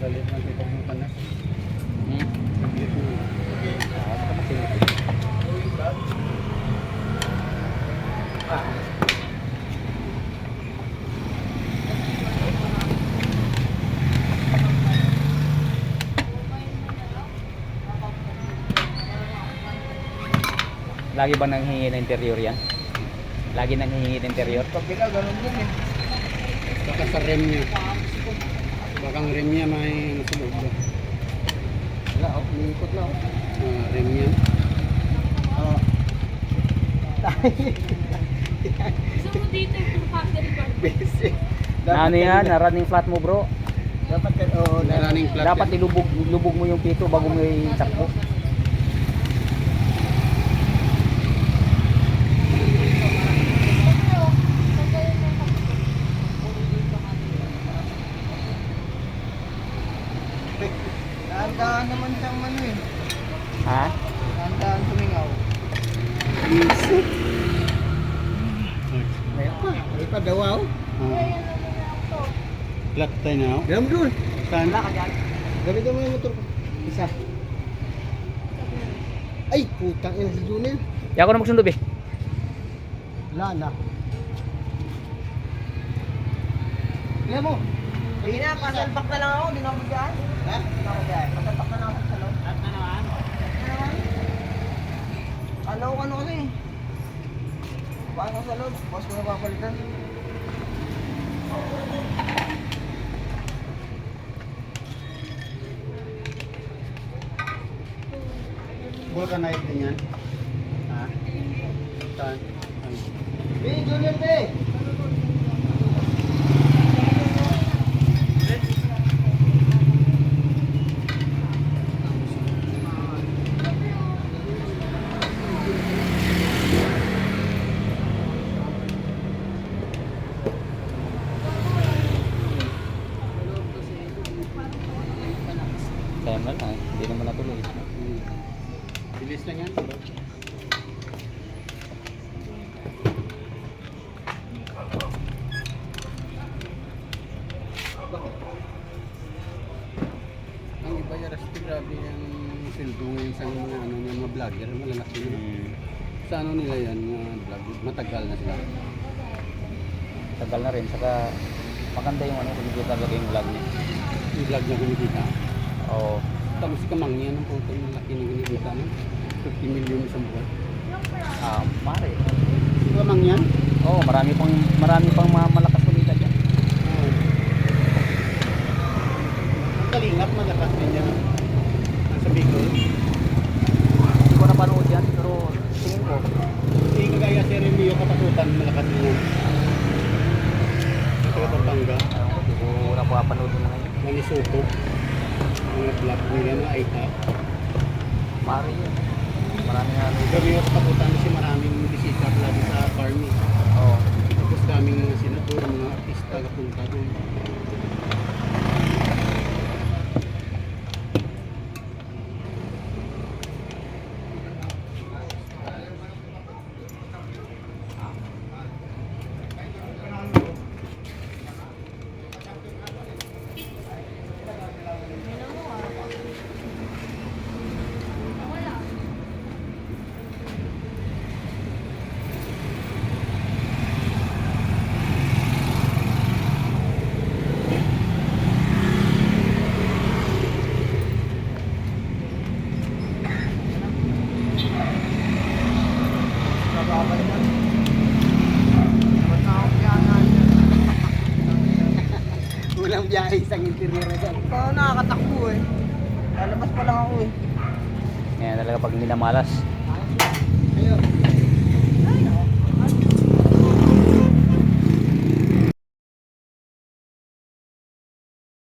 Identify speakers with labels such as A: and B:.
A: Salit lang ito mo ka na. Salit mo.
B: Lagi ba nanghihingi ng interior yan? Lagi nanghihingi ng interior?
A: Pagkila, ganun din eh. Baka sa rem niya. Baka ang rem niya may nasa loob ba? Wala, oh, liikot lang. Rem niya. Oo.
C: Gusto mo dito yung factory part?
A: Basic.
B: Ano yan? Running flat mo bro?
A: Dapat oo, running flat.
B: Dapat ilubog mo yung pito bago mo itakbo.
A: Dahan naman siyang ano eh.
B: Ha?
A: Dahan sumingaw. Basic. May pa dawaw. Flat tayo na. Gam dun. Saan? Wala ka dyan. Gamitin mo yung motor ko. Isa. Ay, putang ina si Junel.
B: Kaya ako na magsundo be.
A: Wala na. Ilan mo?
D: Sige na, pasalpak na lang ako, di na ako dyan.
A: Ha?
D: Di na ako dyan. Pasalpak na lang ako sa loob.
A: At na naman?
D: Alaw ano kasi. Paano sa loob? Boss ko na papalitan.
A: Vulcanite din yan. Ha? Saan? Hey, Junior Day!
B: Kaya mo lang eh. Hindi naman natuloy.
A: Bilis lang yan. Ang iba yung rasti, grabe yung sildo ngayon sa mga ano yung mga vlogger, malalaki na. Sa ano nila yan, mga vlog, matagal na sila.
B: Tagal na rin. Saka maganda yung ano. Kumikita talaga yung vlog niya.
A: Yung vlog niya kumikita.
B: Oo.
A: Tapos si Kamang yan, ang puto yung laki na kinikita no? 50 million isang buwan.
B: Mare.
A: Si Kamang yan?
B: Oo, marami pang mga malakas kumita dyan.
A: Ang kalingap, malakas din yan. Nasa Bicol.
B: Hindi ko napanood yan, pero tingin ko.
A: Hindi kagaya si Remio Kapatutan, malakas din yan. Ito ka Pampanga,
B: Hindi ko napapanood yung mga yun.
A: Manisoto. Mga vlog nila na Aita.
B: Mare yun. Marami nga ano.
A: Remio Kapatutan kasi maraming bisita lagi sa farming.
B: Oo.
A: Tapos daming mga senador, mga artista kapunta doon. Walang biyahe isang interior na dyan.
D: Paano nakakatakbo eh. Lalabas pa lang ako eh.
B: Ngayon talaga pag minamalas.